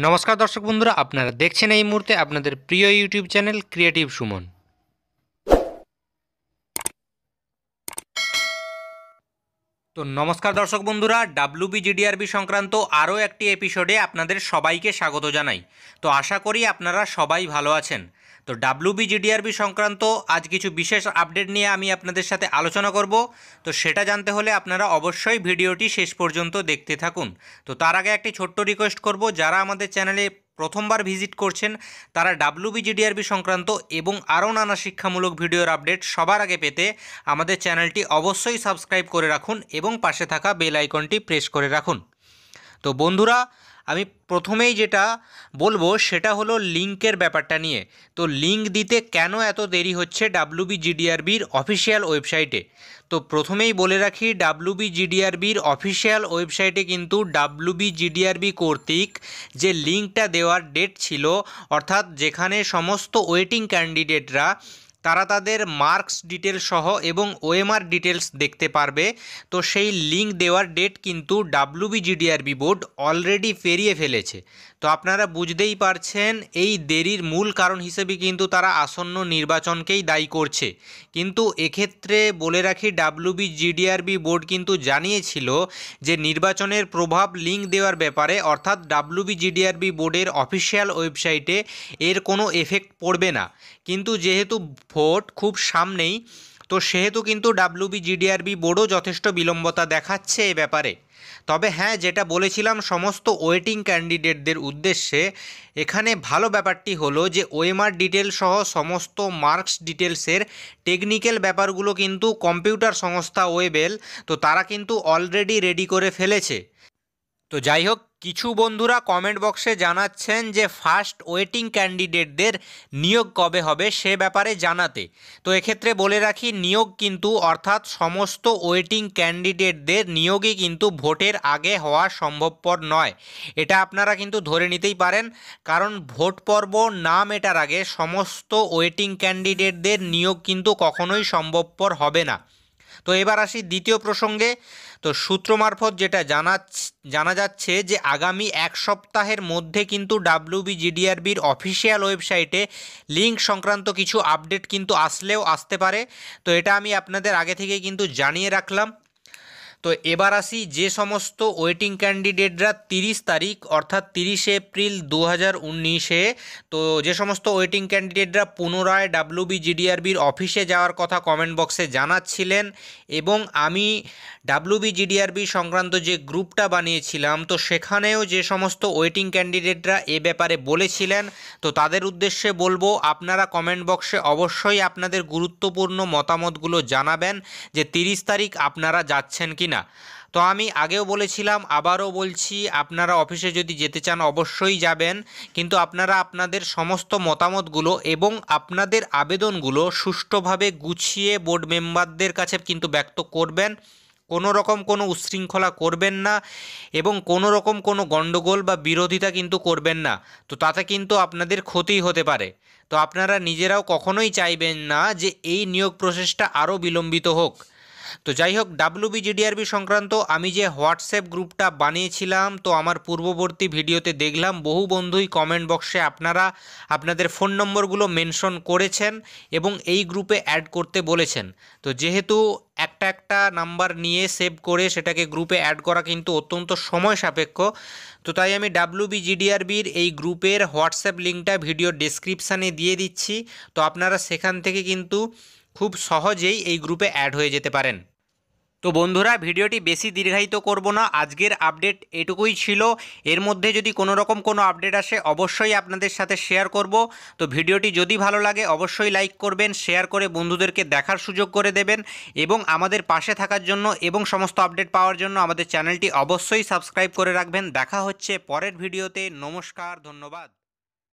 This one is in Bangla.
নমস্কার দর্শক বন্ধুরা, আপনারা দেখছেন এই মুহূর্তে আপনাদের প্রিয় ইউটিউব চ্যানেল ক্রিয়েটিভ সুমন। তো নমস্কার দর্শক বন্ধুরা, ডাব্লিউবিজিডিআরবি সংক্রান্ত আরও একটি এপিসোডে আপনাদের সবাইকে স্বাগত জানাই। তো আশা করি আপনারা সবাই ভালো আছেন। তো ডাব্লিউবিজিডিআরবি সংক্রান্ত আজ কিছু বিশেষ আপডেট নিয়ে আমি আপনাদের সাথে আলোচনা করব। তো সেটা জানতে হলে আপনারা অবশ্যই ভিডিওটি শেষ পর্যন্ত দেখতে থাকুন। তো তার আগে একটি ছোট্ট রিকোয়েস্ট করব, যারা আমাদের চ্যানেলে প্রথমবার ভিজিট করছেন তারা ডাব্লিউবিজিডিআরবি সংক্রান্ত এবং আরও নানা শিক্ষামূলক ভিডিওর আপডেট সবার আগে পেতে আমাদের চ্যানেলটি অবশ্যই সাবস্ক্রাইব করে রাখুন এবং পাশে থাকা বেল আইকনটি প্রেস করে রাখুন। তো বন্ধুরা, আমি প্রথমেই যেটা বলবো সেটা হলো লিঙ্কের ব্যাপারটা নিয়ে। তো লিঙ্ক দিতে কেন এত দেরি হচ্ছে ডাব্লিউবিজিডিআরবির অফিসিয়াল ওয়েবসাইটে। তো প্রথমেই বলে রাখি, ডাব্লিউবিজিডিআরবির অফিসিয়াল ওয়েবসাইটে কিন্তু ডাব্লিউবিজিডিআরবি কর্তৃক যে লিঙ্কটা দেওয়ার ডেট ছিল, অর্থাৎ যেখানে সমস্ত ওয়েটিং ক্যান্ডিডেটরা তারা তাদের মার্কস ডিটেলস সহ এবং ওএমআর ডিটেলস দেখতে পারবে, তো সেই লিঙ্ক দেওয়ার ডেট কিন্তু ডাব্লিউবিজিডিআরবি বোর্ড অলরেডি পেরিয়ে ফেলেছে। তো আপনারা বুঝতেই পারছেন এই দেরির মূল কারণ হিসেবে কিন্তু তারা আসন্ন নির্বাচনকেই দায়ী করছে। কিন্তু এক্ষেত্রে বলে রাখি, ডাব্লিউবিজিডিআরবি বোর্ড কিন্তু জানিয়েছিল যে নির্বাচনের প্রভাব লিঙ্ক দেওয়ার ব্যাপারে, অর্থাৎ ডাব্লিউবিজিডিআরবি বোর্ডের অফিসিয়াল ওয়েবসাইটে এর কোনো এফেক্ট পড়বে না। কিন্তু যেহেতু ভোট খুব সামনেই, তো সেহেতু কিন্তু ডাব্লিউবিজিডিআরবি বোর্ডও যথেষ্ট বিলম্বতা দেখাচ্ছে এ ব্যাপারে। তবে হ্যাঁ, যেটা বলেছিলাম সমস্ত ওয়েটিং ক্যান্ডিডেটদের উদ্দেশ্যে, এখানে ভালো ব্যাপারটি হলো যে ওএমআর ডিটেল সহ সমস্ত মার্কস ডিটেলসের টেকনিক্যাল ব্যাপারগুলো কিন্তু কম্পিউটার সংস্থা ওয়েবেল, তো তারা কিন্তু অলরেডি রেডি করে ফেলেছে। তো যাই হোক, কিছু বন্ধুরা কমেন্ট বক্সে জানাচ্ছেন যে ফার্স্ট ওয়েটিং ক্যান্ডিডেটদের নিয়োগ কবে হবে সে ব্যাপারে জানাতে। তো এক্ষেত্রে বলে রাখি, নিয়োগ কিন্তু অর্থাৎ সমস্ত ওয়েটিং ক্যান্ডিডেটদের নিয়োগই কিন্তু ভোটের আগে হওয়া সম্ভবপর নয়। এটা আপনারা কিন্তু ধরে নিতেই পারেন, কারণ ভোট পর্ব না মেটার আগে সমস্ত ওয়েটিং ক্যান্ডিডেটদের নিয়োগ কিন্তু কখনোই সম্ভবপর হবে না। তো এবার আসি দ্বিতীয় প্রসঙ্গে। তো সূত্র মারফত যেটা জানা যাচ্ছে যে আগামী এক সপ্তাহের মধ্যে কিন্তু ডাব্লিউবিজিডিআরবির অফিসিয়াল ওয়েবসাইটে লিঙ্ক সংক্রান্ত কিছু আপডেট কিন্তু আসলেও আসতে পারে। তো এটা আমি আপনাদের আগে থেকে কিন্তু জানিয়ে রাখলাম। তো এবার আসি, যে সমস্ত ওয়েটিং ক্যান্ডিডেটরা 30 তারিখ অর্থাৎ 30শে এপ্রিল 2019-এ, তো যে সমস্ত ওয়েটিং ক্যান্ডিডেটরা পুনরায় ডাব্লিউবিজিডিআরবির অফিসে যাওয়ার কথা কমেন্ট বক্সে জানাচ্ছিলেন, এবং আমি ডাব্লিউবিজিডিআরবি সংক্রান্ত যে গ্রুপটা বানিয়েছিলাম, তো সেখানেও যে সমস্ত ওয়েটিং ক্যান্ডিডেটরা এ ব্যাপারে বলেছিলেন, তো তাদের উদ্দেশ্যে বলবো আপনারা কমেন্ট বক্সে অবশ্যই আপনাদের গুরুত্বপূর্ণ মতামতগুলো জানাবেন যে 30 তারিখ আপনারা যাচ্ছেন কি না। তো আমি আগেও বলেছিলাম, আবারও বলছি, আপনারা অফিসে যদি যেতে চান অবশ্যই যাবেন, কিন্তু আপনারা আপনাদের সমস্ত মতামতগুলো এবং আপনাদের আবেদনগুলো সুষ্ঠুভাবে গুছিয়ে বোর্ড মেম্বারদের কাছে কিন্তু ব্যক্ত করবেন। কোনো রকম কোনো উচ্ছৃঙ্খলা করবেন না এবং কোনো রকম কোনো গণ্ডগোল বা বিরোধিতা কিন্তু করবেন না। তো তাতে কিন্তু আপনাদের ক্ষতিই হতে পারে। তো আপনারা নিজেরাও কখনোই চাইবেন না যে এই নিয়োগ প্রসেসটা আরও বিলম্বিত হোক। তো যাই হোক, ডাব্লিউবিজিডিআরবি সংক্রান্ত আমি যে হোয়াটসঅ্যাপ গ্রুপটা বানিয়েছিলাম, তো আমার পূর্ববর্তী ভিডিওতে দেখলাম বহু বন্ধুই কমেন্ট বক্সে আপনারা আপনাদের ফোন নম্বরগুলো মেনশন করেছেন এবং এই গ্রুপে অ্যাড করতে বলেছেন। তো যেহেতু একটা নাম্বার নিয়ে সেভ করে সেটাকে গ্রুপে অ্যাড করা কিন্তু অত্যন্ত সময় সাপেক্ষ, তো তাই আমি ডাব্লিউবিজিডিআরবির এই গ্রুপের হোয়াটসঅ্যাপ লিঙ্কটা ভিডিও ডেসক্রিপশানে দিয়ে দিচ্ছি। তো আপনারা সেখান থেকে কিন্তু খুব সহজেই এই গ্রুপে অ্যাড হয়ে যেতে পারেন। তো বন্ধুরা, ভিডিওটি বেশি দীর্ঘায়িত করব না, আজকের আপডেট এটুকুই ছিল। এর মধ্যে যদি কোনো রকম কোনো আপডেট আসে অবশ্যই আপনাদের সাথে শেয়ার করব। তো ভিডিওটি যদি ভালো লাগে অবশ্যই লাইক করবেন, শেয়ার করে বন্ধুদেরকে দেখার সুযোগ করে দেবেন, এবং আমাদের পাশে থাকার জন্য এবং সমস্ত আপডেট পাওয়ার জন্য আমাদের চ্যানেলটি অবশ্যই সাবস্ক্রাইব করে রাখবেন। দেখা হচ্ছে পরের ভিডিওতে। নমস্কার, ধন্যবাদ।